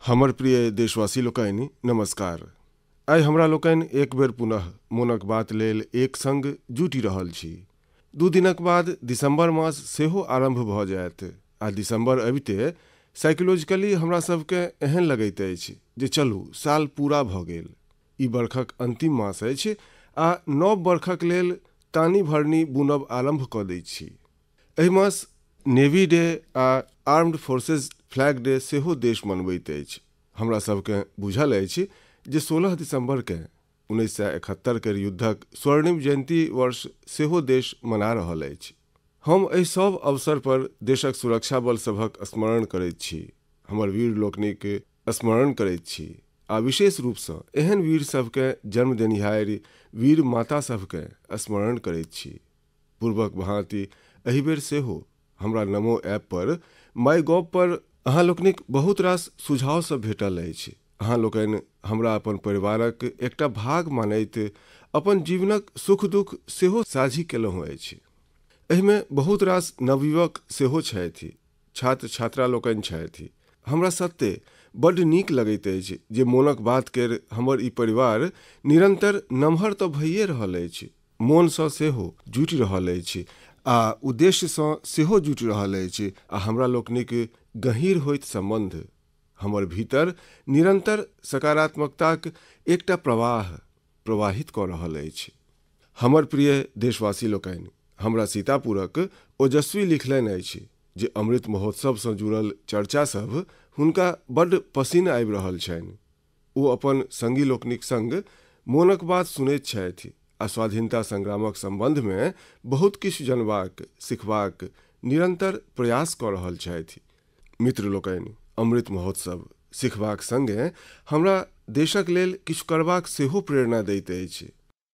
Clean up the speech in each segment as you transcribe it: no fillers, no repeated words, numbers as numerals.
हमर प्रिय देशवासी लोकनि नमस्कार। आइ हमरा लोकनि एक बेर पुनः मोनक बात लेल एक संग जुटि रहल छी। 2 दिनक बाद दिसंबर मास सेहो आरंभ भऽ जायत आ दिसंबर अबिते साइकोलॉजिकली हमरा सबके एहन लगैत अछि जे चलू साल पूरा भऽ गेल। ई बरखक अंतिम मास अछि आ नव बरखक लेल तानी भरनी बुनब आरंभ कऽ दैत छी। एहि मास नेवी डे आ आर्म्ड फोर्सेस फ्लैग डे सेहो देश मनबैत अछि। हमरा सबके बुझल अछि जे 16 दिसंबर के 1971 के युद्धक स्वर्णिम जयंती वर्ष सेहो देश मना रहल अछि। हम एहि सब अवसर पर देशक सुरक्षा बल सभक स्मरण करैत छी, हमर वीर लोकनिक स्मरण करैत छी आ विशेष रूपसँ एहन वीर सबके जन्म देनिहारि वीर माता सबके स्मरण करैत छी। पूर्वक भांति एहि बेर सेहो हमरा नमो ऐप पर माई गॉव पर अहाँ लोकनिक बहुत रास सुझाव सब भेटल अछि। अहाँ लोकनि हमरा अपन परिवारक एकटा भाग मानैत अपन जीवनक सुख दुख सेहो साझी केलहुँ अछि। एहिमे बहुत रास नवयुवक सेहो छथि, छात्र छात्रा लोकनि छथि। हमरा सत्ते बड्ड नीक लगैत अछि जे मोनक बात केर हमर ई परिवार निरंतर नमहर तऽ भइए रहल अछि, मोनसँ सेहो जुटि रहल अछि आ उद्देश्यसँ सेहो जुटि रहल अछि आ हमरा लोकनिक गहींर होइत संबंध हमर भीतर निरंतर सकारात्मकताक एकटा प्रवाह प्रवाहित कऽ रहल अछि। हमर प्रिय देशवासी लोकनि, हमरा सीतापुरक ओजस्वी लिखलनि अछि जे अमृत महोत्सवसँ जुड़ल चर्चा सब हुनका बड्ड पसिन्न आबि रहल छनि। ओ अपन संगी लोकनिक संग मोनक बात सुनैत छथि आ स्वाधीनता संग्रामक संबंधमे बहुत किछु जनबाक सिखबाक निरंतर प्रयास कऽ रहल छथि। मित्र लोकनि, अमृत महोत्सव सिखबाक संगे हमरा देशक लेल किछु करबाक सेहो प्रेरणा दैत अछि।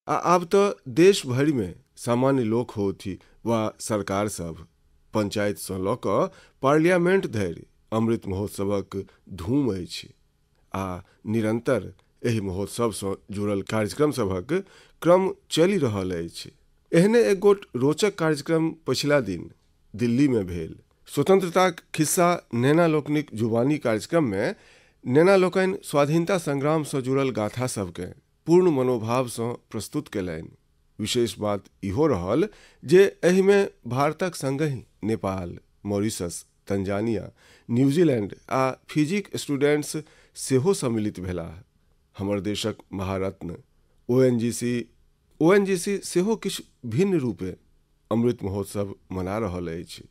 आ आब तऽ देश भरिमे सामान्य लोक होथि वा सरकार सब, पंचायतसँ लऽ कऽ पार्लियामेंट धरि अमृत महोत्सवक धूम अछि आ निरंतर एहि महोत्सवसँ जुड़ल कार्यक्रम सभक क्रम चलि रहल अछि। एहने एक गोट रोचक कार्यक्रम पछिला दिन दिल्लीमे भेल। स्वतंत्रताक खिस्सा नेना लोकनिक जुबानी कार्यक्रममे नेना लोकनि स्वाधीनता संग्रामसँ जुड़ल गाथा सबके पूर्ण मनोभावसँ प्रस्तुत केलनि। विशेष बात इहो रहल जे एहिमे भारतक संगहि नेपाल, मॉरिशस, तंजानिया, न्यूजीलैंड आ फिजीक स्टूडेंट्स सेहो सम्मिलित भेलाह। हमर देशक महारत्न ओएनजीसी सेहो किछु भिन्न रूपे अमृत महोत्सव मना रहल अछि।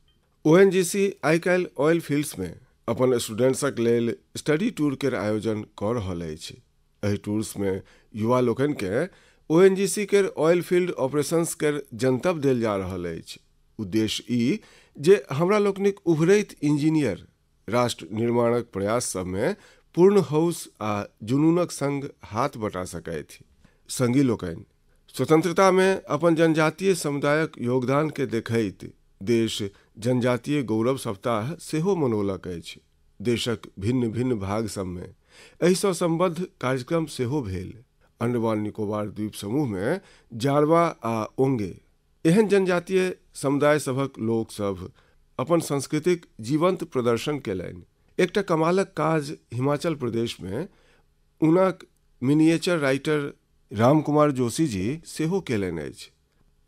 ओएनजीसी आइ काल्हि ऑयल फील्ड्समे अपन स्टूडेंट्सक लेल स्टडी टूर केर आयोजन कऽ रहल अछि। एहि टूर्समे युवा लोकनिकेँ ओएनजीसी केर ऑयल फील्ड ऑपरेशंस केर जनतब देल जा रहल अछि। उद्देश्य ई जे हमरा लोकनिक उभरैत इंजीनियर राष्ट्र निर्माणक प्रयास सबमे पूर्ण होश आ जुनूनक संग हाथ बटा सकथि। संगी लोकनि, स्वतंत्रतामे अपन जनजातीय समुदायक योगदान के देखैत देश जनजातीय गौरव सप्ताह सेहो मनौलक अछि। देशक भिन्न भिन्न भाग सबमे एहिसँ संबद्ध कार्यक्रम सेहो भेल। अंडमान निकोबार द्वीप समूहमे जारवा आ ओंगे एहन जनजातीय समुदाय सभक लोक सब अपन संस्कृतिक जीवंत प्रदर्शन केलनि। एकटा कमालक काज हिमाचल प्रदेशमे उनाक मिनिएचर राइटर रामकुमार जोशी जी सेहो केलनि अछि।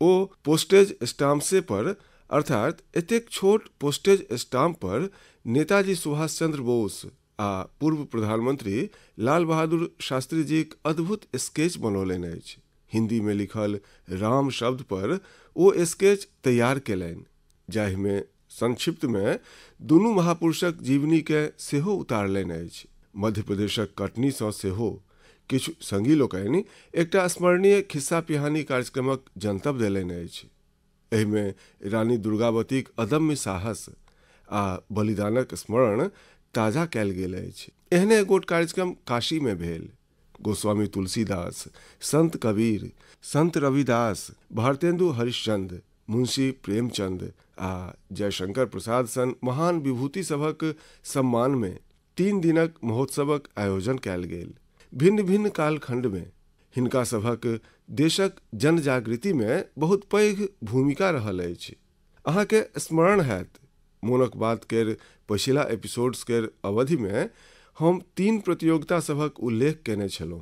ओ पोस्टेज स्टाम्पसे पर अर्थात एतेक छोट पोस्टेज स्टाम्प पर नेताजी सुभाष चंद्र बोस आ पूर्व प्रधानमंत्री लाल बहादुर शास्त्री जीक अद्भुत स्केच बनौलनि अछि। हिंदी में लिखल राम शब्द पर ओ स्केच तैयार केलनि, जाहिमे संक्षिप्त में दुनू महापुरुषक जीवनी के सेहो उतारलनि अछि। मध्य प्रदेशक कटनीसँ सेहो किछु संगी लोकनि एकटा स्मरणीय खिस्सा पिहानी कार्यक्रमक जनतब देलनि अछि। एहिमे रानी दुर्गावतीक अदम्य साहस आ बलिदानक स्मरण ताजा कयल गेल अछि। एहने गोट कार्यक्रम काशी में भेल। गोस्वामी तुलसीदास, संत कबीर, संत रविदास, भारतेंदु हरिश्चंद्र, मुंशी प्रेमचंद आ जयशंकर प्रसाद सन महान विभूति सभक सम्मान में 3 दिनक महोत्सवक आयोजन कयल गेल। भिन्न भिन्न कालखंड में हिनका सभक देशक जनजागृति में बहुत पैघ भूमिका रहल अछि। अहाँके स्मरण हैत मोनक बात केर पछिला एपिसोड्स केर अवधि में हम 3 प्रतियोगिता सभक उल्लेख केने छलहुँ,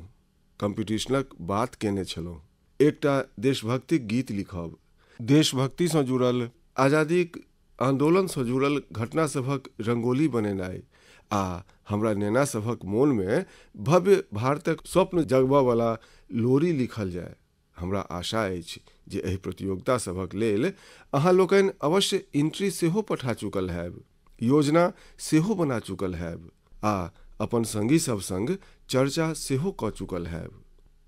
कम्पिटिशनक बात केने छलहुँ, एकटा देशभक्तिक गीत लिखब, देशभक्तिसँ जुड़ल आजादीक आंदोलनसँ जुड़ल घटना सभक रंगोली बनेनाइ आ हमरा नेना सभक मोनमे भव्य भारतक स्वप्न जगबयवला लोरी लिखल जाय। हमरा आशा अछि जे एहि प्रतियोगिता सभक लेल अहाँ लोकनि अवश्य एंट्री सेहो पठा चुकल हैब, योजना सेहो बना चुकल हैब आ अपन संगी सभ संग चर्चा सेहो कऽ चुकल हैब।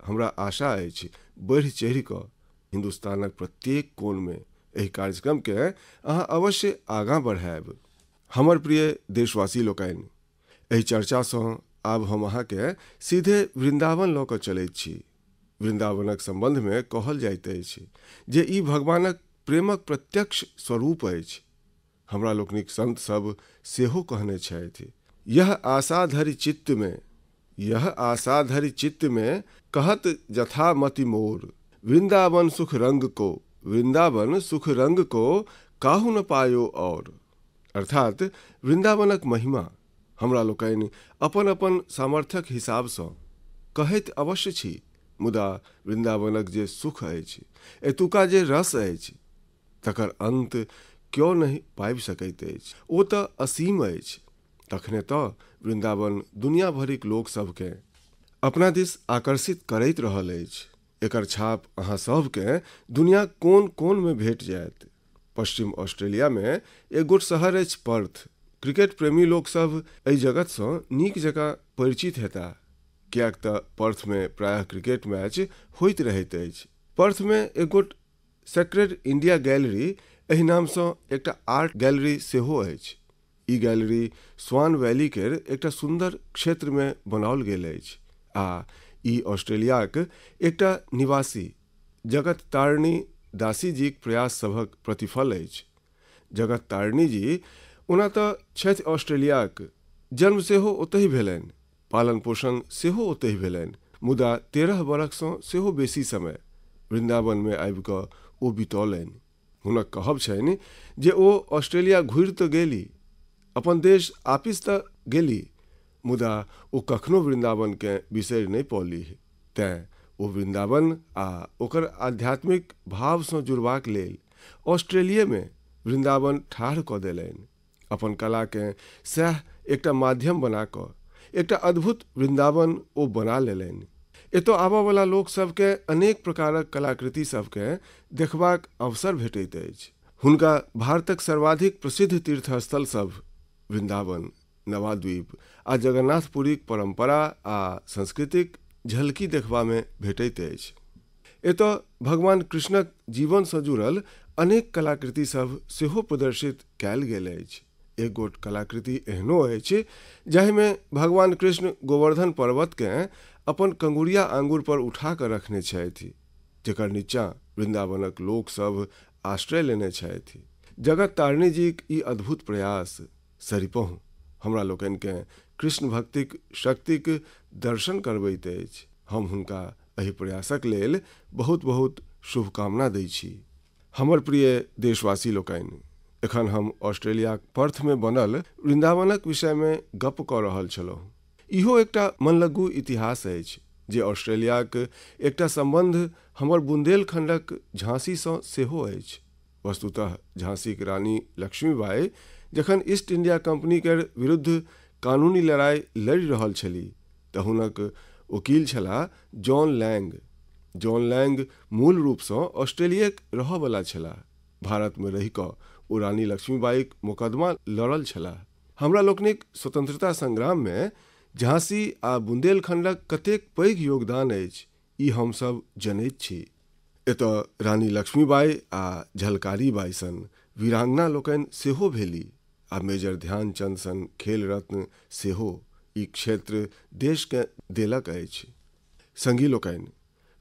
हमरा आशा अछि बढ़ि चढ़ि कऽ हिंदुस्तानक प्रत्येक कोनमे एहि कार्यक्रमके अहाँ अवश्य आगाँ बढ़ायब। हमर प्रिय देशवासी लोकनि, एहि चर्चासँ आब हम अहाँके सीधे वृन्दावन लऽ कऽ चलैत छी। वृन्दावनक संबंधमे कहल जाइत अछि जे ई भगवानक प्रेमक प्रत्यक्ष स्वरूप अछि। हमरा लोकनिक संत सब सेहो कहने छथि, यह आशा धरि चित्त में कहत जथा मति मोर, वृंदावन सुख रंग को काहू न पायो और। अर्थात वृन्दावनक महिमा हमरा लोकनि अपन अपन सामर्थ्यक हिसाबसँ कहैत अवश्य छी, मुदा वृन्दावनक जे सुख अछि, एतुका जे रस अछि, तकर अंत क्यों नहीं पाबि सकैत अछि। ओ तऽ असीम अछि। तखने तऽ वृन्दावन दुनिया भरिक लोक सभके अपना दिस आकर्षित करैत रहल अछि। एकर छाप अहाँ सभके दुनिया कोन कोनमे भेट जायत। पश्चिम ऑस्ट्रेलियामे एक गोट शहर अछि पर्थ। क्रिकेट प्रेमी लोकसभ एहि जगतसँ नीक जकाँ परिचित हेताह, किएक तऽ पर्थमे प्रायः क्रिकेट मैच होइत रहैत अछि। पर्थमे एक गोट सेक्रेड इंडिया गैलरी एहि नामसँ एकटा आर्ट गैलरी सेहो अछि। ई गैलरी स्वान वैली केर एकटा सुंदर क्षेत्रमे बनाओल गेल अछि आ ई ऑस्ट्रेलियाक एकटा निवासी जगत तारिणी दासी जीक प्रयास सभक प्रतिफल अछि। जगत तारिणी जी ओना तऽ छथि ऑस्ट्रेलियाक, जन्म सेहो ओतहि भेलनि, पालन पोषण सेहो ओतहि भेलनि, मुदा 13 बरखसँ सेहो बेसी समय वृन्दावनमे आबि कऽ ओ बितौलनि। हुनक कहब छनि जे ओ ऑस्ट्रेलिया घुरि तऽ गेली, अपन देश आपिस तऽ गेली, मुदा ओ कखनो वृन्दावनके बिसरि नहि पौलीह। तेँ ओ वृन्दावन आ ओकर आध्यात्मिक भावसँ जुड़बाक लेल ऑस्ट्रेलियामे वृन्दावन ठाढ़ कऽ देलनि। अपन कलाकेँ सएह एकटा माध्यम बना कऽ एकटा अद्भुत वृन्दावन ओ बना लेलनि। एतय आबयवला लोक सभके अनेक प्रकारक कलाकृति सभके देखबाक अवसर भेटैत अछि। हुनका भारतक सर्वाधिक प्रसिद्ध तीर्थस्थल सभ वृन्दावन, नवाद्वीप आ जगन्नाथपुरीक परंपरा आ संस्कृतिक झलकी देखबामे भेटैत अछि। एतय भगवान कृष्णक जीवनसँ जुड़ल अनेक कलाकृति सभ सेहो प्रदर्शित कयल गेल अछि। एक गोट कलाकृति एहनो अछि जाहिमे भगवान कृष्ण गोवर्धन पर्वतकेँ अपन कंगुरिया आंगुर पर उठा कऽ रखने छथि, जेकर नीचाँ वृन्दावनक लोक सभ आश्रय लेने छथि। जगत तारिणी जीक ई अद्भुत प्रयास सरिपहुँ हमरा लोकनिकेँ कृष्ण भक्तिक शक्तिक दर्शन करबैत अछि। हम हुनका एहि प्रयासक लेल बहुत बहुत शुभकामना दै छी। हमर प्रिय देशवासी लोकनि, एखन हम ऑस्ट्रेलियाक पर्थमे बनल वृन्दावनक विषयमे गप्प कऽ रहल छलहुँ। इहो एकटा मनलगू इतिहास अछि जे ऑस्ट्रेलियाक एकटा संबंध हमर बुंदेलखंडक झांसीसँ सेहो अछि। वस्तुतः झांसीक रानी लक्ष्मीबाई जखन ईस्ट इंडिया कंपनी केर विरुद्ध कानूनी लड़ाई लड़ि रहल छलीह तऽ हुनक वकील छलाह जॉन लैंग। जॉन लैंग मूल रूपसँ ऑस्ट्रेलियाक रहयवला छलाह। भारतमे रहि कऽ ओ रानी लक्ष्मीबाईक मुकदमा लड़ल छलाह। हमरा लोकनिक स्वतंत्रता संग्राममे झांसी आ बुंदेलखंडक कतेक पैघ योगदान अछि, ई हमसभ जनैत छी। एतय रानी लक्ष्मीबाई आ झलकारी बाई सन वीरांगना लोकनि सेहो भेली आ मेजर ध्यानचंद सन खेल रत्न सेहो ई क्षेत्र देशके देलक अछि। संगी लोकनि,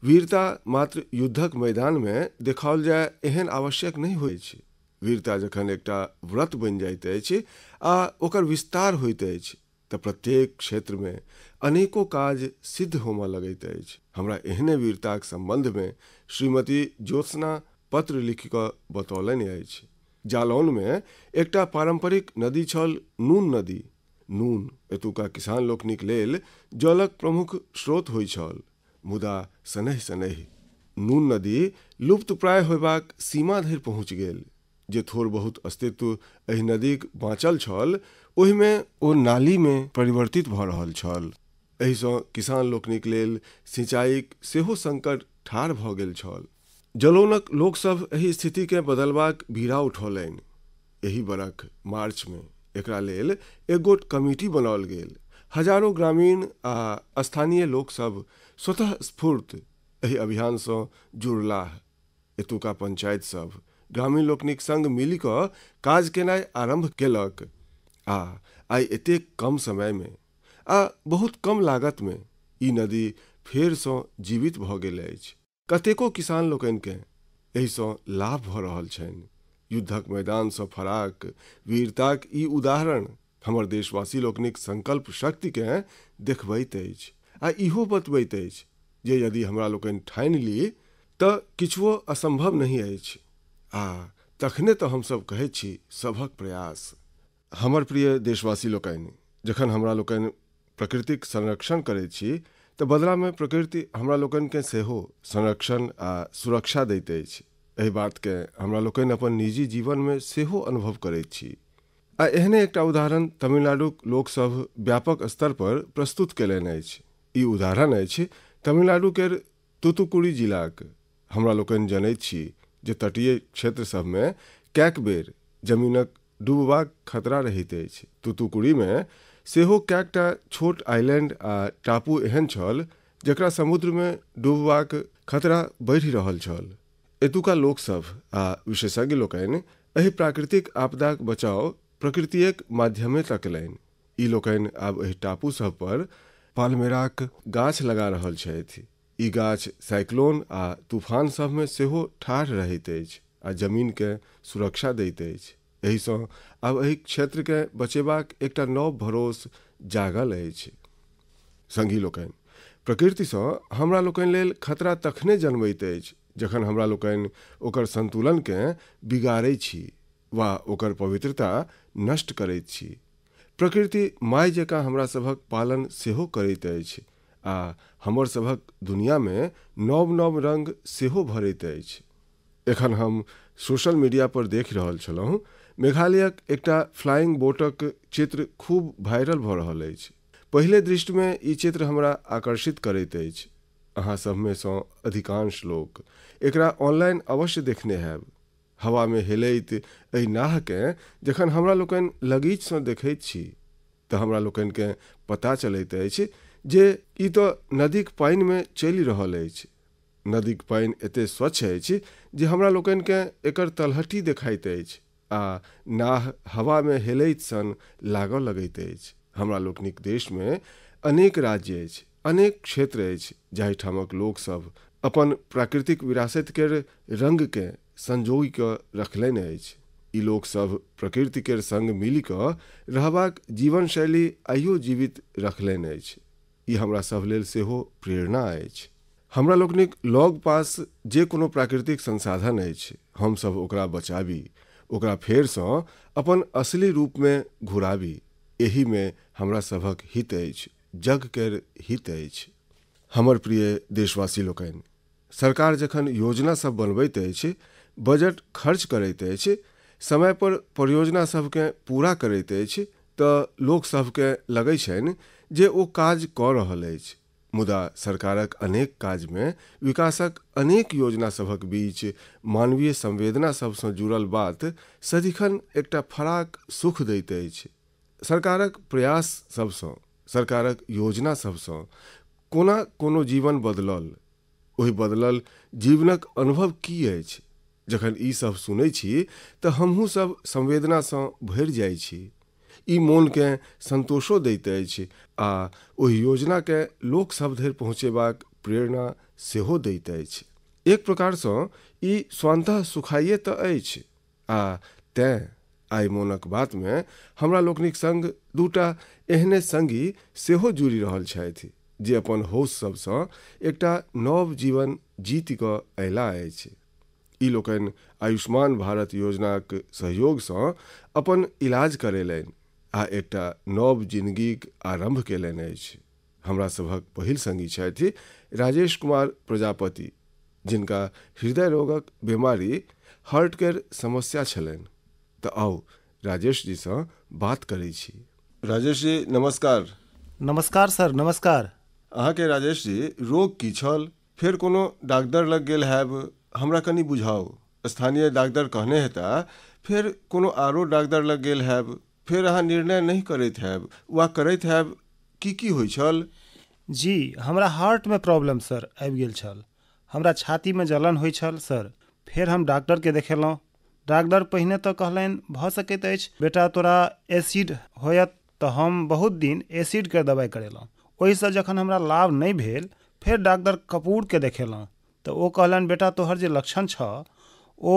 वीरता मात्र युद्धक मैदानमे देखाओल जाय एहन आवश्यक नहि होइत अछि। वीरता जखन एकटा व्रत बनि जाइत अछि आ ओकर विस्तार होइत अछि तऽ प्रत्येक क्षेत्रमे अनेको काज सिद्ध होमय लगैत अछि। हमरा एहने वीरताक संबंधमे श्रीमती ज्योत्सना पत्र लिखि कऽ बतौलनि अछि। जालौनमे एकटा पारंपरिक नदी छल नून नदी, नून एतुका किसान लोकनिक लेल जलक प्रमुख स्रोत होइत छल, मुदा शनैः शनैः नून नदी लुप्तप्राय होयबाक सीमा धरि पहुँच गेल। जे थोड़ बहुत अस्तित्व एहि नदीक बाँचल छल, ओहिमे ओ नालीमे परिवर्तित भऽ रहल छल। एहिसँ किसान लोकनिक लेल सिंचाईक सेहो संकट ठाढ़ भऽ गेल छल। जलौनक लोकसभ एहि स्थितिकेँ बदलबाक बीड़ा उठौलनि। एहि बरख मार्चमे एकरा लेल एक गोट कमिटी बनाओल गेल। हजारों ग्रामीण आ स्थानीय लोकसभ स्वतः स्फूर्त एहि अभियानसँ जुड़लाह। एतुका पंचायत सब ग्रामीण लोकनिक संग मिलि कऽ काज केनाइ आरंभ केलक आ आइ एतेक कम समयमे आ बहुत कम लागतमे ई नदी फेरसँ जीवित भऽ गेल अछि। कतेको किसान लोकनिकेँ एहिसँ लाभ भऽ रहल छनि। युद्धक मैदानसँ फराक वीरताक ई उदाहरण हमर देशवासी लोकनिक संकल्प शक्तिकेँ देखबैत अछि आ इहो बतबैत अछि जे यदि हमरा लोकनि ठानि ली तऽ किछुओ असंभव नहीं अछि। आ तखने तऽ हमसभ कहैत छी सभक प्रयास। हमर प्रिय देशवासी लोकनि, जखन हमरा लोकनि प्रकृतिक संरक्षण करैत छी तऽ बदलामे प्रकृति हमरा लोकनिकेँ सेहो संरक्षण आ सुरक्षा दैत अछि। एहि बातके हमरा लोकनि अपन निजी जीवनमे सेहो अनुभव करैत छी। आ एहने एकटा उदाहरण तमिलनाडुक लोकसभ व्यापक स्तर पर प्रस्तुत केलनि अछि। ई उदाहरण अछि तमिलनाडु केर तूतुकुड़ी जिलाक। हमरा लोकनि जनैत छी जे तटीय क्षेत्र सभमे कैक बेर जमीनक डूबबाक खतरा रहैत अछि। तूतुकुड़ीमे सेहो कैकटा छोट आइलैंड आ टापू एहन छल जकरा समुद्रमे डूबबाक खतरा बढ़ि रहल छल। एतुका लोकसभ आ विशेषज्ञ लोकनि एहि प्राकृतिक आपदाक बचाव प्रकृतिक माध्यमे तकलनि। ई लोकनि आब एहि टापू सभ पर पाल्मेराक गाछ लगा रहल छथि। ई गाछ साइक्लोन आ तूफान सभमे सेहो ठाढ़ रहैत अछि आ जमीनके सुरक्षा दैत अछि। एहिसँ आब एहि क्षेत्रके बचेबाक एकटा नव भरोस जागल अछि। संगी लोकनि, प्रकृतिसँ हमरा लोकनि लेल खतरा तखने जन्मैत अछि जखन हमरा लोकनि ओकर संतुलनकेँ बिगाड़ैत छी वा ओकर पवित्रता नष्ट करैत छी। प्रकृति माय जकाँ हमरा सभक पालन सेहो करैत अछि आ हमर सभक दुनियामे नव नव रंग सेहो भरैत अछि। एखन हम सोशल मीडिया पर देख रहल छलहुँ, मेघालयक एकटा फ्लाइंग बोटक चित्र खूब वायरल भऽ रहल अछि। पहिले दृष्टिमे ई चित्र हमरा आकर्षित करैत अछि। अहाँ सभमे सँ अधिकांश लोक एकरा ऑनलाइन अवश्य देखने हैब। हवामे हेलैत एहि नाहकेँ जखन हमरा लोकनि लगीचसँ देखैत छी तऽ हमरा लोकनिकेँ पता चलैत अछि जे ई तऽ नदीक पानिमे चलि रहल अछि। नदीक पानि एतेक स्वच्छ अछि जे हमरा लोकनिकेँ एकर तलहटी देखाइत अछि आ नाह हवामे हेलैत सन लागऽ लगैत अछि। हमरा लोकनिक देशमे अनेक राज्य अछि, अनेक क्षेत्र अछि जाहिठामक लोकसभ अपन प्राकृतिक विरासत केर रंगकेँ संजोइ कऽ रखलनि अछि। ई लोकसभ प्रकृति केर संग मिलि कऽ रहबाक जीवन शैली आइयो जीवित रखलनि अछि। ई हमरा सभ लेल सेहो प्रेरणा अछि। हमरा लोकनिक लग पास जे कोनो प्राकृतिक संसाधन अछि, हमसभ ओकरा बचाबी, ओकरा फेरसँ अपन असली रूपमे घुराबी। एहिमे हमरा सभक हित अछि, जग केर हित अछि। हमर प्रिय देशवासी लोकनि, सरकार जखन योजना सब बनबैत अछि, बजट खर्च करैत अछि, समय पर परियोजना सबकेँ पूरा करैत अछि तऽ लोक सभकेँ लगै छनि जे ओ काज कऽ रहल अछि। मुदा सरकारक अनेक काजमे विकासक अनेक योजना सभक बीच मानवीय संवेदना सबसँ जुड़ल बात सदिखन एकटा फराक सुख दैत अछि। सरकारक प्रयास सबसँ, सरकारक योजना सबसँ कोना कोनो जीवन बदलल, ओहि बदलल जीवनक अनुभव की अछि। जखन ई सब सुनै छी तऽ हमहूँ सब संवेदनासँ भरि जाइ छी। ई मोनकेँ संतोषो दैत अछि आ ओहि योजनाकेँ लोक सभ धरि पहुँचेबाक प्रेरणा सेहो दैत अछि। एक प्रकारसँ ई स्वान्तः सुखाइए तऽ अछि आ तेँ आइ मोनक बातमे हमरा लोकनिक संग दूटा एहने संगी सेहो जुड़ि रहल छथि जे अपन होश सबसँ एकटा नव जीवन जीति कऽ अयला अछि। ई लोकनि आयुष्मान भारत योजनाक सहयोगसँ अपन इलाज करेलनि आ एकटा नव जिंदगीक आरंभ केलनि अछि। हमरा सभक पहिल संगी छथि राजेश कुमार प्रजापति, जिनका हृदय रोगक बीमारी हार्ट केर समस्या छलनि। तऽ आउ राजेश जी सँ बात करै छी। राजेश जी नमस्कार। नमस्कार सर, नमस्कार। अहाँके राजेश जी रोग की छल? फेर कोनो डॉक्टर लग गेल हैब, हमरा कनि बुझाउ। स्थानीय डॉक्टर कहने हेता, फेर कोनो आरो डॉक्टर लग गेल हैब, फेर अहाँ निर्णय नहीं करैत हैब वा करैत हैब, की होइ छल? जी, हमरा हार्ट में प्रॉब्लम सर आबि गेल छल। हमरा छाती में जलन होइ छल सर। फेर हम डॉक्टर के देखेलहुँ। डॉक्टर पहिने तऽ कहलनि भऽ सकैत अछि बेटा तोरा एसिड होयत, तऽ हम बहुत दिन एसिड के दवाई करेलहुँ। ओहिसँ जखन हमरा लाभ नहीं भेल, फेर डॉक्टर कपूर के देखेलहुँ तऽ ओ कहलनि बेटा तोहर जे लक्षण छ ओ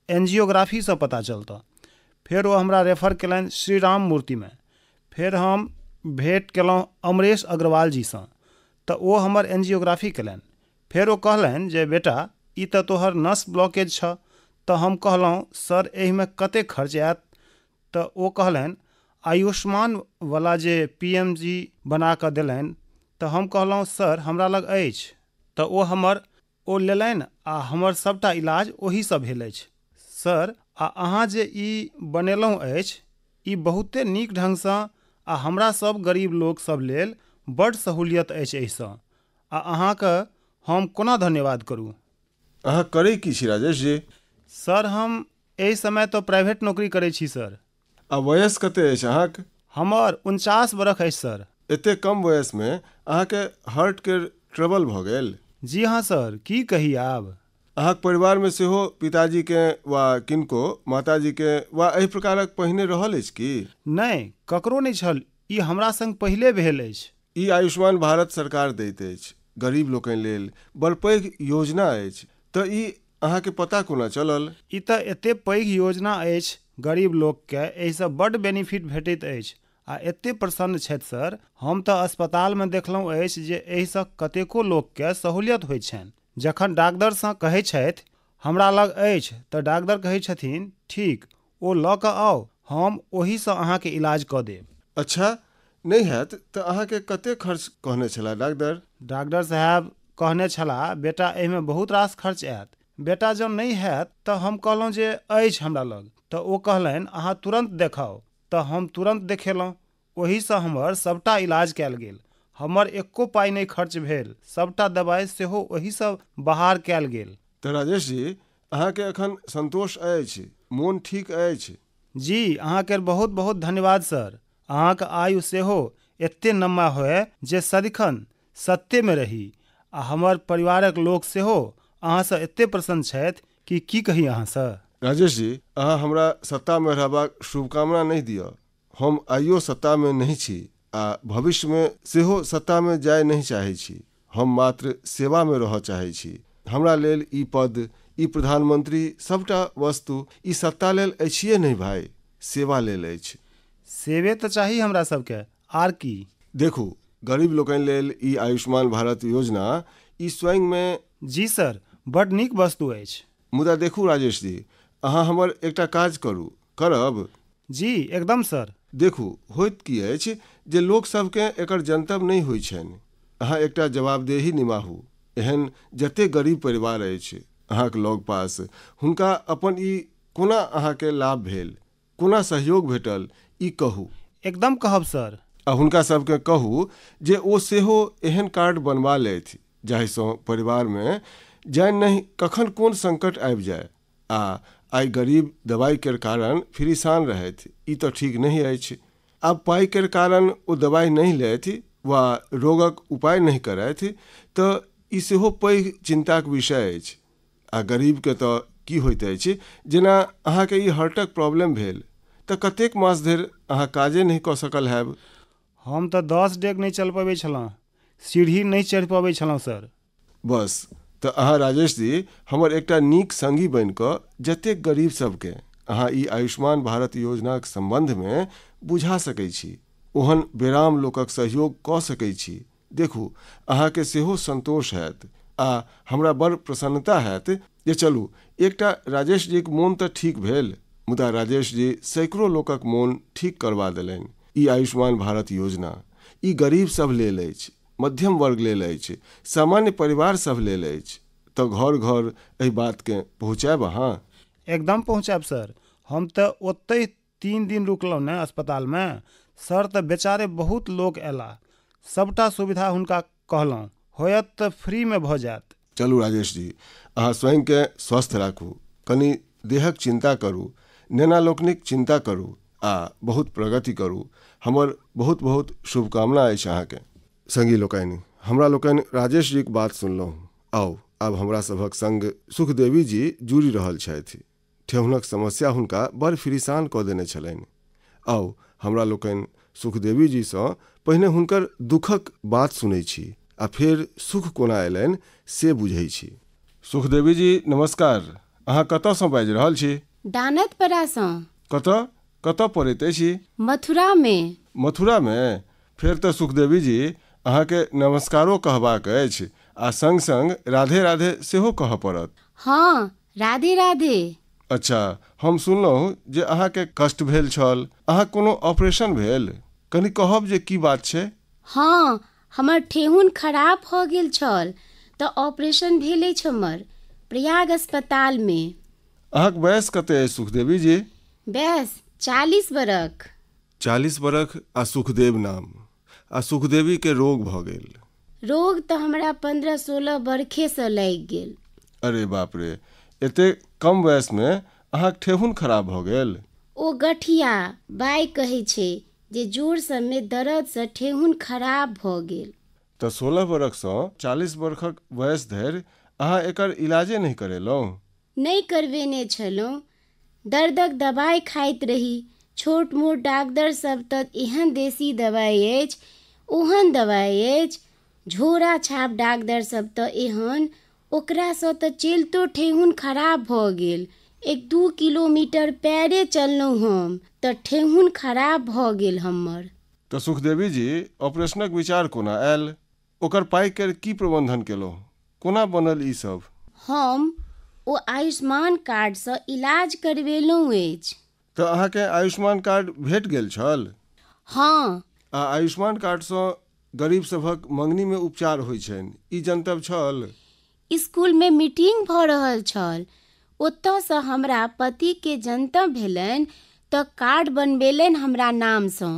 एंजियोग्राफी से पता चलतऽ। फेर ओ हमरा रेफर केलनि श्री राम मूर्ति में। फेर हम भेंट केलहुँ अमरेश अग्रवाल जी सँ, तऽ ओ हमर एंजियोग्राफी केलनि। फेर ओ कहलनि जे बेटा ई तऽ तोहर नस ब्लॉकेज छ। तऽ हम कहलहुँ सर एहिमे कतेक खर्च आयत? तऽ ओ कहलनि आयुष्मान वाला जे PMG बना कऽ देलनि। तऽ हम कहलहुँ सर हमरा लग अछि। तऽ ओ लेलनि आ हमर सबटा इलाज ओहीसँ भेल अछि सर। आ अहाँ जे ई बनेलहुँ अछि, ई बहुते नीक ढङ्गसँ आ हमरा सब गरीब लोक सब लेल बड्ड सहूलियत अछि एहिसँ। आ अहाँके हम कोना धन्यवाद करू? अहाँ करै की छी राजेश जी? सर हम एहि समय तो प्राइवेट नौकरी करै छी सर। आ वयस कते अछि अहाँक? हमर 49 बरख अछि सर। एते कम वयस में अहाँके हार्ट के ट्रबल भऽ गेल? जी हाँ सर, की कही आब। अहाँक परिवार में सेहो पिताजी के वा किनको माताजी के वा एहि प्रकारक पहिने रहल अछि की? नहीं, ककरो नहीं छल। ई हमरा संग पहिले भेल अछि। ई आयुष्मान भारत सरकार दैत अछि, गरीब लोकनि लेल बड़ पैघ योजना अछि। तऽ ई अहाँके पता कोना चलल? ई तऽ एते पैघ योजना अछि, गरीब लोकके एहिसँ बड्ड बेनिफिट भेटैत अछि आ एते प्रसन्न छथि सर। हम तऽ अस्पतालमे देखलहुँ अछि जे एहिसँ कतेको लोकके सहूलियत होइत छनि। जखन डॉक्टरसँ कहैत छथि हमरा लग अछि, तऽ डॉक्टर कहैत छथिन ठीक, ओ लऽ कऽ आउ, हम ओहीसँ अहाँके इलाज कऽ देब। अच्छा, नहीं हैत तऽ अहाँके कते खर्च कहने छला डॉक्टर? डॉक्टर साहब कहने छलाह बेटा एहिमे बहुत रास खर्च आयत। बेटा जँ नहीं हैत तऽ हम कहलहुँ जे अछि हमरा लग। तऽ ओ कहलनि अहाँ तुरंत देखाउ। तऽ हम तुरंत देखेलहुँ। ओहीसँ हमर सबटा इलाज कयल गेल। हमर एको पाइ नहीं खर्च भेल। सबटा दवाइ सेहो ओहीसँ बाहर कयल गेल। तऽ राजेश जी अहाँके एखन संतोष अछि, मोन ठीक अछि? जी, अहाँके बहुत बहुत धन्यवाद सर। अहाँके आयु सेहो एते लम्बा होय जे सदिखन सत्य में रही। आ हमर परिवारक लोक सेहो अहाँसँ एते प्रसन्न छथि कि की कही अहाँसँ। राजेश जी अहाँ हमरा सत्ता में रहबाक शुभकामना नहीं दिअ। हम आइयो सत्ता में नहीं छी आ भविष्य में सेहो सत्ता में जाय नहीं चाहै छी। हम मात्र सेवा में रहऽ चाहै छी। हमरा लेल ई पद, ई प्रधानमंत्री सबटा वस्तु ई सत्ता लेल अछिए नहीं भाई, सेवा लेल अछि। सेवे तऽ चाही हमरा सबके, आर की। देखू गरीब लोकनि लेल ई आयुष्मान भारत योजना ई स्वयं में। जी सर, बड्ड नीक वस्तु अछि। मुदा देखू राजेश जी, अहाँ हमर एकटा काज करू, करब? जी एकदम सर। देखू होइत की अछि जे लोक सबके एकर जनतब नहीं होइ छनि। अहाँ एकटा जवाबदेही निमाहू। एहन जते गरीब परिवार अछि अहाँक लग पास, हुनका अपन ई कोना अहाँके लाभ भेल, कोना सहयोग भेटल, ई कहू। एकदम कहब सर। आ हुनका सबके कहू जे ओ सेहो एहन कार्ड बनवा लेथि जाहिसँ परिवार में जानि नहीं कखन कोन संकट आबि जाय। आ आइ गरीब दवाई के कारण फिरिसान रहथि, ई तऽ ठीक नहीं अछि। आब पाई के कारण ओ दवाई नहीं लेथि वा रोगक उपाय नहीं करथि तऽ ई सेहो पैघ चिंताक विषय अछि। आ गरीब के तऽ की होइत अछि, जेना अहाँके ई हार्टक प्रॉब्लम भेल तऽ कतेक मास धरि अहाँ काजे नहीं कऽ सकल हैब। हम तऽ 10 डेग नहीं चल पबै छलहुँ, सीढ़ी नहीं चढ़ि पबै छलहुँ सर। बस तऽ अहाँ राजेश जी हमर एकटा नीक संगी बनि कऽ जतेक गरीब सबके अहाँ ई आयुष्मान भारत योजनाक संबंध में बुझा सकै छी, ओहन बेराम लोकक सहयोग कऽ सकै छी। देखू अहाँके सेहो संतोष हैत आ हमरा बड़ प्रसन्नता हैत जे चलू एकटा राजेश जीक मोन तऽ ठीक भेल, मुदा राजेश जी सैकड़ों लोकक मोन ठीक करवा देलनि। ई आयुष्मान भारत योजना ई गरीब सब लेल अछि, मध्यम वर्ग लेल अछि, सामान्य परिवार सब लेल अछि। तो घर घर एहि बात के पहुँचाब अहाँ? एकदम पहुँचाब सर। हम तो ओतै 3 दिन रुकलहुँ ने अस्पताल में सर, तो बेचारे बहुत लोग एला, सबटा सुविधा हुनका कहलहुँ, होयत तो फ्री में भ जायत। चलू राजेश जी, अहाँ स्वयं के स्वस्थ राखू, कनि देहक चिंता करू, नेना लोकनिक चिंता करू आ बहुत प्रगति करू। हमर बहुत बहुत शुभकामना अछि अहाँके। संगी लोकनि, हमरा लोकनि राजेश जी के बात सुनलहुँ। आउ आब हमरा सभक संग सुखदेवी जी जुड़ि रहल छथि। ठेहुनक समस्या हुनका बड़ फिरिसान कऽ देने छलनि। आउ हमरा लोकनि सुखदेवी जी सँ पहिने हुनकर दुखक बात सुनै छी आ फेर सुख कोना अयलनि से बुझै छी। सुखदेवी जी नमस्कार, अहाँ कतयसँ बाजि रहल छी? दानतपरासँ। कतऽ कतऽ पड़ैत अछि? मथुरा में। मथुरा में? फेर तऽ सुखदेवी जी अहाँके नमस्कारो कहबाक अछि आ संग संग राधे राधे सेहो कहऽ पड़त। हाँ, राधे राधे। अच्छा, हम सुनलहुँ जे अहाँके कष्ट भेल छल, अहाँ कोनो ऑपरेशन भेल, कनि कहब जे की बात छै? हाँ, हमर ठेहुन खराब भ गेल छल तऽ ऑपरेशन भेल अछि हमर प्रयाग अस्पताल में। अहाँक वयस कते अछि सुखदेवी जी? बस 40 बरख। 40 बरख आ सुखदेव नाम, आ सुखदेवी के रोग भऽ गेल? रोग तऽ हमरा 15-16 बरखे से लागि गेल। अरे बाप रे, एते कम वयस में अहाँक ठेहुन खराब भऽ गेल? ओ गठिया बाई कहै छै जे जोर सब में दर्द से ठेहुन खराब भ गेल। तऽ 16 बरख सँ 40 बरखक वयस धरि अहाँ एकर इलाजे नहि करेलहुँ? नहीं करवेने छलहुँ। दर्दक दवाई खाइत रही। छोट मोट डॉक्टर सब तऽ एहन देसी दवाई अछि, ओहन दवाई अछि, झोरा छाप डॉक्टर सब तऽ एहन, ओकरासँ तऽ चलितो ठेहुन खराब भ गेल। 1-2 किलोमीटर पैरे चललहुँ हम तऽ ठेहुन खराब भ गेल हमर। तऽ सुखदेवी जी ऑपरेशनक विचार कोना आयल? ओकर पाइ केर की प्रबंधन केलहुँ? कोना बनल ई सब? हम ओ आयुष्मान कार्ड सँ इलाज करवेलहुँ अछि। तऽ अहाँके आयुष्मान कार्ड भेट गेल छल? हाँ। आ आयुष्मान कार्ड सँ गरीब सभक मंगनी में उपचार होइ छनि, ई जनतब छल? स्कूल में मीटिंग भ रहल छल, ओतयसँ हमरा पति के जनतब भेलनि तऽ कार्ड बनवेलनि हमरा नाम सँ।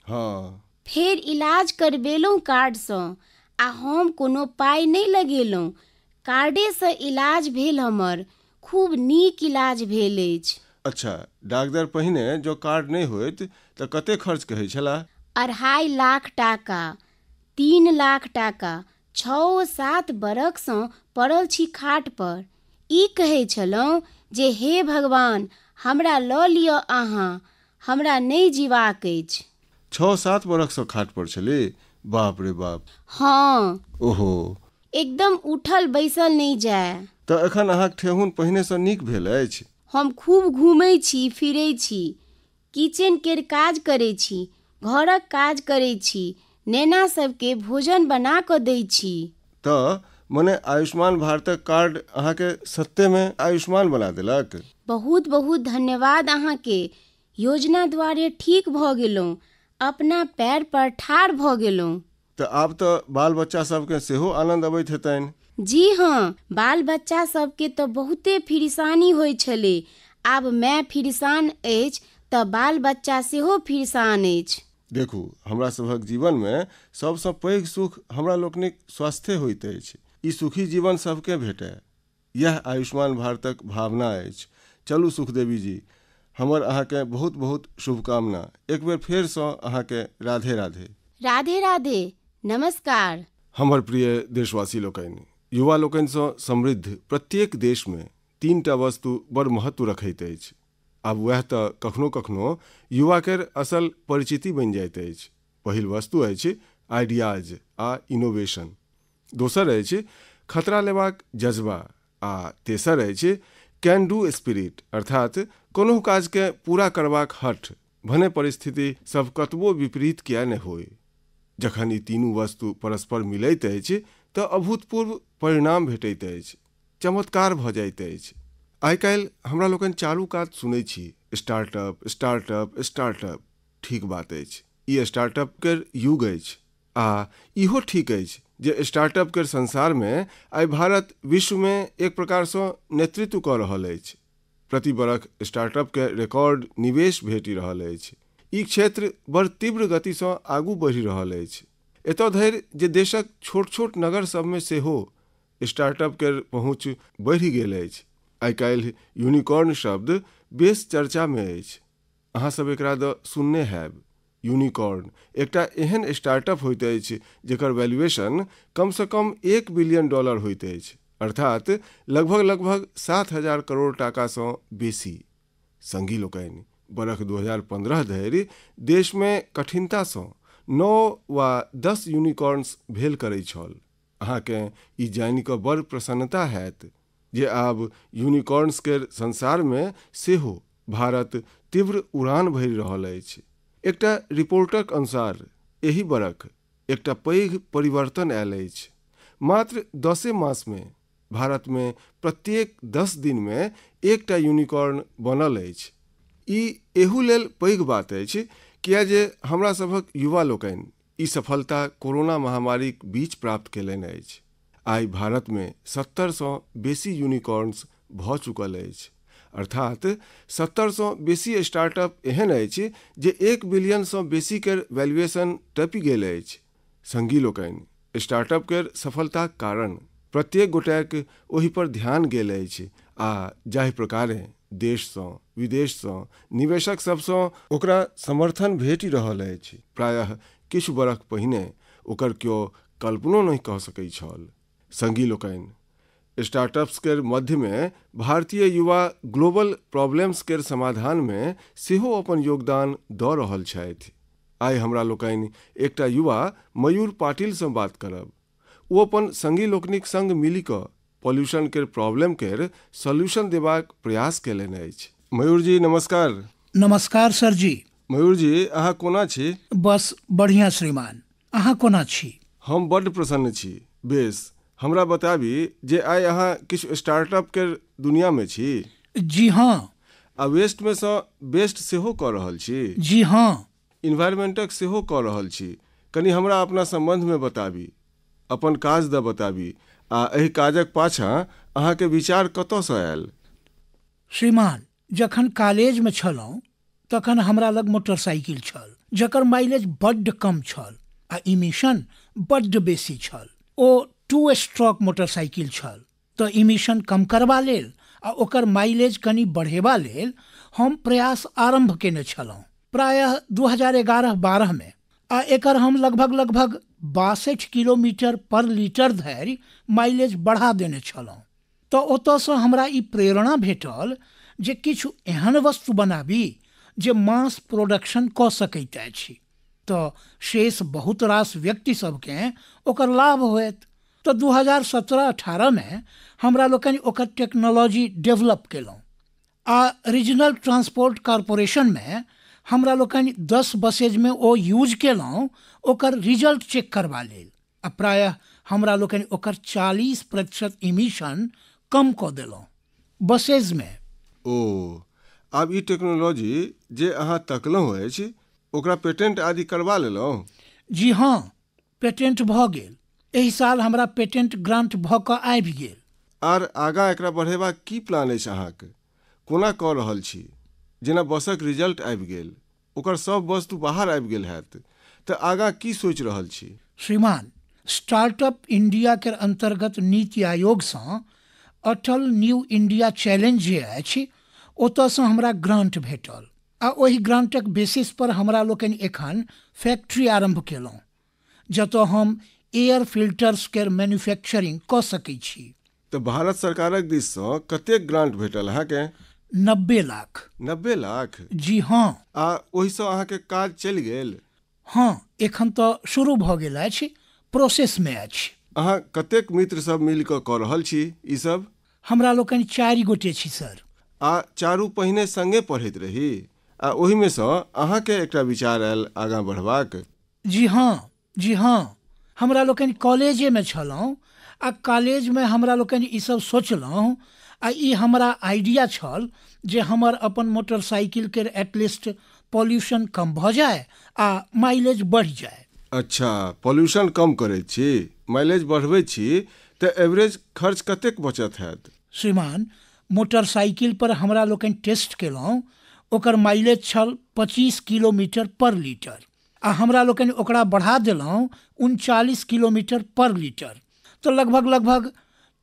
हाँ। फेर इलाज करवेलहुँ कार्ड सँ आ हम कोनो पाइ नहीं लगेलहुँ। कार्डे सँ इलाज भेल हमर, खूब नीक इलाज भेल अछि। अच्छा, डॉक्टर पहिने जो कार्ड नहीं होइत तऽ कते खर्च कहै छला? 2.5 लाख टाका, 3 लाख टाका। 6-7 बरख सँ पड़ल छी खाट पर। ई कहै छलहुँ जे हे भगवान, हमरा लऽ लिअ अहाँ, हमरा नहीं जीबाक अछि। 6-7 बरख सँ खाट पर छली? बाप रे बाप। हाँ। ओहो। एकदम उठल बैसल नहीं जाय। तऽ एखन अहाँक ठेहुन पहिने सँ नीक भेल अछि? हम खूब घूमै छी, फिरै छी, किचन केर काज करै छी, घरक काज करै छी, नेना सबके भोजन बना कऽ दै छी। तऽ मने आयुष्मान भारतक कार्ड अहाँके सत्ते में आयुष्मान बना देलक? बहुत बहुत धन्यवाद अहाँके। योजना द्वारे ठीक भ गेलहुँ, अपना पैर पर ठाढ़ भ गेलहुँ। तऽ आब तऽ बाल बच्चा सबके सेहो आनंद अबैत हेतनि? जी हाँ, बाल बच्चा सबके तऽ बहुते फिरिसानी होइ छलै। आब मैं फिरिसान अछि तऽ बाल बच्चा सेहो फिरिसान अछि। देखू, हमरा सभक जीवन में सबसँ पैघ सुख हमरा लोकनिक स्वास्थ्य होइत अछि। ई सुखी जीवन सबके भेटै, यह आयुष्मान भारतक भावना अछि। चलू सुखदेवी जी, हमर अहाँके बहुत बहुत शुभकामना। एक बेर फेर सँ अहाँके राधे राधे। राधे राधे, नमस्कार। हमर प्रिय देशवासी लोकनि, युवा लोकनिसँ समृद्ध प्रत्येक देश में 3टा वस्तु बड़ महत्व रखैत अछि। आब वह तऽ कखनो कखनो युवा केर असल परिचिति बनि जाइत अछि। पहिल वस्तु अछि आइडियाज आ इनोवेशन, दोसर अछि खतरा लेबाक जज्बा आ तेसर अछि कैन डू स्पिरिट, अर्थात कोनो काज के पूरा करबाक हठ, भने परिस्थिति सब कतबो विपरीत किया नहि होय। जखन ई तीनू वस्तु परस्पर मिलैत अछि तऽ अभूतपूर्व परिणाम भेटैत अछि, चमत्कार भऽ जाइत अछि। आइ काल्हि हमरा लोकनि चारू कात सुनै छी स्टार्टअप स्टार्टअप स्टार्टअप। ठीक बात अछि, ई स्टार्टअप के युग अछि आ इहो ठीक अछि जे स्टार्टअप के संसार में आइ भारत विश्व में एक प्रकार से नेतृत्व कऽ रहल अछि। प्रति बरख स्टार्टअप के रिकॉर्ड निवेश भेटि रहल अछि। ई क्षेत्र बड़ तीव्र गति से आगू बढ़ि रहल अछि। एतऽ धरि जे देशक छोट छोट नगर सब में सेहो स्टार्टअप के पहुँच बढ़ि गेल अछि। आइ काल्हि यूनिकॉर्न शब्द बेस चर्चा में अछि। अहाँ सब एकरा द सुनने हैब। यूनिकॉर्न एकटा एहन स्टार्टअप होइत अछि जेकर वैल्यूएशन कम से कम $1 बिलियन होइत अछि, अर्थात लगभग 7,000 करोड़ टाका से बेसी। संगी लोकनि, बरख 2015 धरि देश में कठिनता से 9 वा 10 यूनिकॉर्न्स भेल करै छल। अहाँके ई जानि कऽ बड़ प्रसन्नता हैत जे आब यूनिकॉर्न्स के संसार में सेहो भारत तीव्र उड़ान भरि रहल अछि। एकटा रिपोर्टक अनुसार एहि बरख एकटा पैघ परिवर्तन आयल अछि। मात्र 10 मास में भारत में प्रत्येक 10 दिन में एकटा यूनिकॉर्न बनल अछि। ई एहू लेल पैघ बात अछि किया जे हमरा सभक युवा लोकनि ई सफलता कोरोना महामारी के बीच प्राप्त केलनि अछि। आइ भारत में 70 से बेसी यूनिकॉर्न्स भऽ चुकल अछि, अर्थात 70 से बेसी स्टार्टअप एहन अछि जे 1 बिलियन से बेसी के वैल्यूएशन टपि गेल अछि। संगी लोकनि, स्टार्टअप के सफलता कारण प्रत्येक गोटेक ओहि पर ध्यान गेल अछि आ जाहि प्रकारे देश से विदेश से निवेशक सब से ओकरा समर्थन भेटि रहल अछि, प्रायः किछु बरख पहिने ओकर केओ कल्पनो नहि कऽ सकै छल। संगी लोकनि, स्टार्टअप्स के मध्य में भारतीय युवा ग्लोबल प्रॉब्लम्स के समाधान में सेहो अपन योगदान दऽ रहल छथि। आइ हमरा लोकनि एकटा युवा मयूर पाटिल से बात करब। ओ अपन संगी लोकनिक संग मिली कऽ पॉल्यूशन के प्रॉब्लम के सॉल्यूशन देबाक प्रयास केलनि अछि। मयूर जी नमस्कार। नमस्कार सर जी। मयूर जी, अहाँ कोना छी? बस बढ़िया श्रीमान, अहाँ कोना छी? हम बड्ड प्रसन्न छी। बेस, हमरा बताबी जे आइ अहाँ किछु स्टार्टअप के दुनिया में छी। जी हाँ। आ वेस्ट में से बेस्ट सेहो कऽ रहल छी। जी हाँ। इन्वायरमेंटक सेहो कऽ रहल छी। कनी हमरा अपना संबंध में बताबी, अपन काज द बताबी आ एहि काजक पाछाँ अहाँके विचार कतऽ से आयल? श्रीमान, जखन कॉलेज में छलहुँ तखन हमरा लग मोटरसाइकिल छल जकर माइलेज बड्ड कम छल आ इमिशन बड्ड बेसी छल। ओ 2 स्ट्रोक मोटरसाइकिल छल, तऽ इमिशन कम करबा लेल आ ओकर माइलेज कनि बढ़ेबा लेल हम प्रयास आरंभ केने छलहुँ प्रायः 2011-12 में, आ एकर हम लगभग 62 किलोमीटर पर लीटर धरि माइलेज बढ़ा देने छलहुँ। तऽ ओतऽसँ हमरा ई प्रेरणा भेटल जे किछु एहन वस्तु बनाबी जे मास प्रोडक्शन कऽ सकैत अछि, तऽ शेष बहुत रास व्यक्ति सबकेँ ओकर लाभ होयत। तऽ 2017-18 में हमरा लोकनि ओकर टेक्नोलॉजी डेवलप केलहुँ आ रीजनल ट्रांसपोर्ट कॉर्पोरेशन में हमरा लोकनि 10 बसेज में ओ यूज केलहुँ ओकर रिजल्ट चेक करबा लेल, आ प्रायः हमरा लोकनि ओकर 40% इमिशन कम कऽ देलहुँ बसेज में। ओ, आब ई टेक्नोलॉजी जे अहाँ तकलहुँ अछि ओकरा पेटेंट आदि करबा लेलहुँ? जी हाँ, पेटेंट भऽ गेल। एहि साल हमरा पेटेंट ग्रांट भऽ कऽ आबि गेल। आर आगाँ एकरा बढ़ेबाक की प्लान अछि अहाँके? कोना कऽ रहल छी? जेना बसक रिजल्ट आबि गेल, ओकर सब वस्तु बाहर आबि गेल हैत, तऽ आगाँ की सोचि रहल छी? श्रीमान, स्टार्टअप इंडिया के अंतर्गत नीति आयोग सँ अटल न्यू इंडिया चैलेंज जे अछि ओतऽसँ हमरा ग्रांट भेटल आ ओहि ग्रांटक बेसिस पर हमरा लोकनि एखन फैक्ट्री आरंभ केलहुँ जतऽ हम एयर फिल्टर्स के मैन्युफैक्चरिंग कऽ सकै छी। तऽ भारत सरकारक दिस सँ कतेक ग्रांट भेटल अहाँके? 90 लाख। 90 लाख? जी हाँ। आ ओहिसँ अहाँके काज चलि गेल? हाँ, एखन तऽ शुरू भऽ गेल अछि, प्रोसेस में अछि। अहाँ कतेक मित्र सब मिल कऽ रहल छी ई सब? हमरा लोकनि 4 गोटे छी सर। आ चारू पहिने संगे पढ़ैत रही आ ओहि में सँ अहाँके एकटा विचार आयल आगाँ बढ़बाक? जी हाँ, जी हाँ। हमरा लोकनि कॉलेजे में छलहुँ आ कॉलेज में हमरा लोकनि ई सब सोचलहुँ आ ई हमरा आइडिया छल जे हमर अपन मोटरसाइकिल के एटलीस्ट पॉल्यूशन कम भ जाए आ माइलेज बढ़ जाए। अच्छा, पॉल्यूशन कम करै छी, माइलेज बढ़बै छी, तऽ एवरेज खर्च कतेक बचत हैत? श्रीमान, मोटरसाइकिल पर हमरा लोकनि टेस्ट केलहुँ, ओकर माइलेज छल 25 किलोमीटर पर लीटर आ हमरा लोकनि ओकरा बढ़ा देलहुँ 39 किलोमीटर पर लीटर, तो लगभग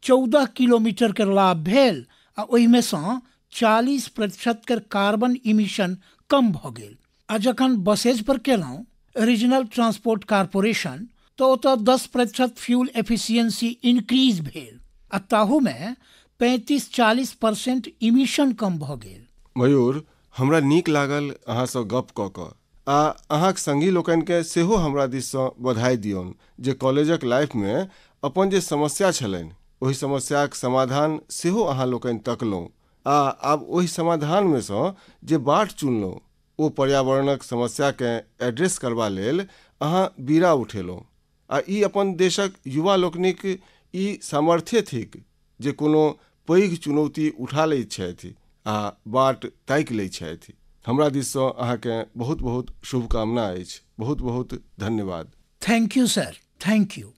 14 किलोमीटर के लाभ भेल आ ओहिमे सँ 40% के कार्बन इमिशन कम भ गेल। आ जखन बसेज पर केलहुँ रीजनल ट्रांसपोर्ट कारपोरेशन, तो ओतऽ 10% फ्यूल एफिशिएंसी इंक्रीज भेल आ ताहू में 35-40% इमिशन कम भ गेल। मयूर, हमरा नीक लागल अहाँसँ गप कऽ कऽ, आ अहाँक संगी लोकनिके सेहो हमरा दिससँ बधाई दियौन जे कॉलेजक लाइफमे अपन जे समस्या छलनि ओहि समस्याक समाधान सेहो अहाँ लोकनि तकलहुँ आ आब ओहि समाधानमे सँ जे बाट चुनलहुँ ओ पर्यावरणक समस्याकेँ एड्रेस करबा लेल अहाँ बीड़ा उठेलहुँ। आ ई अपन देशक युवा लोकनिक ई सामर्थ्य थिक जे कोनो पैघ चुनौती उठा लैत छथि आ बाट ताकि लैत छथि। हमरा दिससँ अहाँकेँ बहुत बहुत शुभकामना अछि। बहुत बहुत धन्यवाद। Thank U sir, thank U.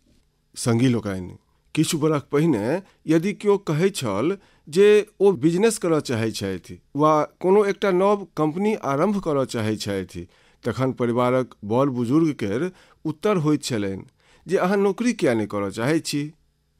संगी लोकनि, किछु बरख पहिने यदि केओ कहै छल जे ओ बिजनेस करय चाहैत छथि वा कोनो एकटा नव कंपनी आरम्भ करय चाहैत छथि, तखन परिवारक बड़ बुजुर्ग केर उत्तर होइत छलनि जे अहाँ नौकरी किया नहि करय चाहैत छी?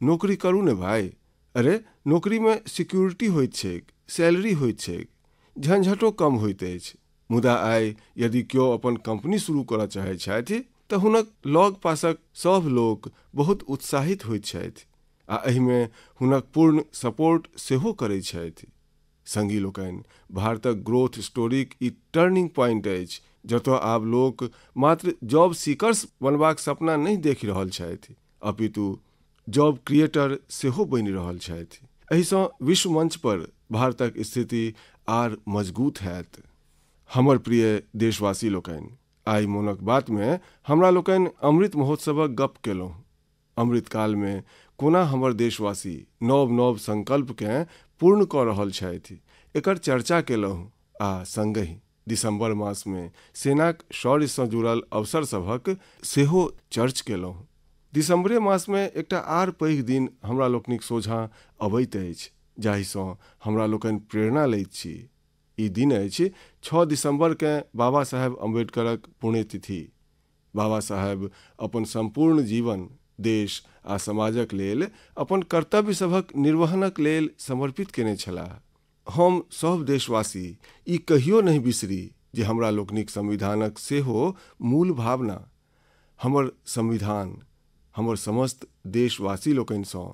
नौकरी करू ने भाई। अरे, नौकरीमे सिक्योरिटी होइत छैक, सैलरी होइत छैक, झंझटो कम होइत अछि। मुदा आइ यदि केओ अपन कंपनी शुरू करय चाहैत छथि तऽ हुनक लग पासक सभ लोक बहुत उत्साहित होइत छथि आ एहिमे हुनक पूर्ण सपोर्ट सेहो करैत छथि। संगी लोकनि, भारतक ग्रोथ स्टोरीक ई टर्निंग पॉइंट अछि जतऽ आब लोक मात्र जॉब सीकर्स बनबाक सपना नहि देखि रहल छथि, अपितु जॉब क्रिएटर सेहो बनि रहल छथि। एहिसँ विश्व मंच पर भारतक स्थिति आर मजबूत हैत। हमर प्रिय देशवासी लोकनि, आइ मोनक बातमे हमरा लोकनि अमृत महोत्सवक गप केलहुँ। अमृत कालमे कोना हमर देशवासी नव नव संकल्पकेँ पूर्ण कऽ रहल छथि एकर चर्चा केलहुँ आ संगहि दिसंबर मासमे सेनाक शौर्यसँ जुड़ल अवसर सभक सेहो चर्च केलहुँ। दिसंबरे मासमे एकटा आर पैघ दिन हमरा लोकनिक सोझाँ अबैत अछि जाहिसँ हमरा लोकनि प्रेरणा लैत छी। ई दिन अछि 6 दिसंबरकेँ बाबा साहेब अम्बेडकरक पुण्यतिथि। बाबा साहेब अपन संपूर्ण जीवन देश आ समाजक लेल अपन कर्तव्य सभक निर्वहनक लेल समर्पित केने छलाह। हम सभ देशवासी ई कहियो नहि बिसरी जे हमरा लोकनिक संविधानक सेहो मूल भावना हमर संविधान हमर समस्त देशवासी लोकनिसँ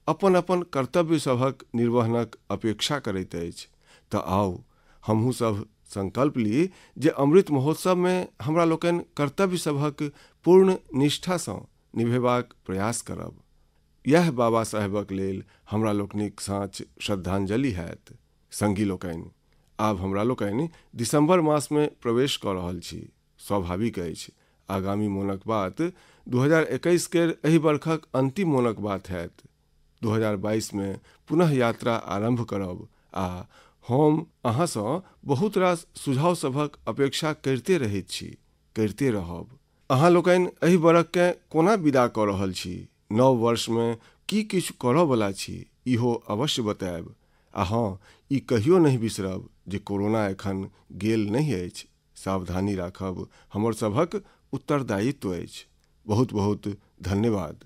अपन अपन कर्तव्य सभक निर्वहनक अपेक्षा करैत अछि। तऽ आउ हमहूँ सब संकल्प ली जे अमृत महोत्सवमे हमरा लोकनि कर्तव्य सभक पूर्ण निष्ठासँ निभेबाक प्रयास करब। यह बाबा साहेबक लेल हमरा लोकनिक साँच श्रद्धांजलि हैत। संगी लोकनि, आब हमरा लोकनि दिसंबर मासमे प्रवेश कऽ रहल छी। स्वाभाविक अछि आगामी मोनक बात 2021 केर एहि वर्षक अंतिम मोनक बात हैत। 2022 में पुनः यात्रा आरंभ करब आ हम अहाँसँ बहुत रास सुझाव सभक अपेक्षा करिते रहैत छी, करते रहब। अहाँ लोकनि एहि बरखकेँ कोना विदा कऽ रहल छी? नव वर्षमे की किछु करयवला छी इहो अवश्य बतायब। आ हाँ, ई कहियो नहि बिसरब जे कोरोना एखन गेल नहि अछि। सावधानी राखब हमर सभक उत्तरदायित्व अछि। बहुत बहुत धन्यवाद।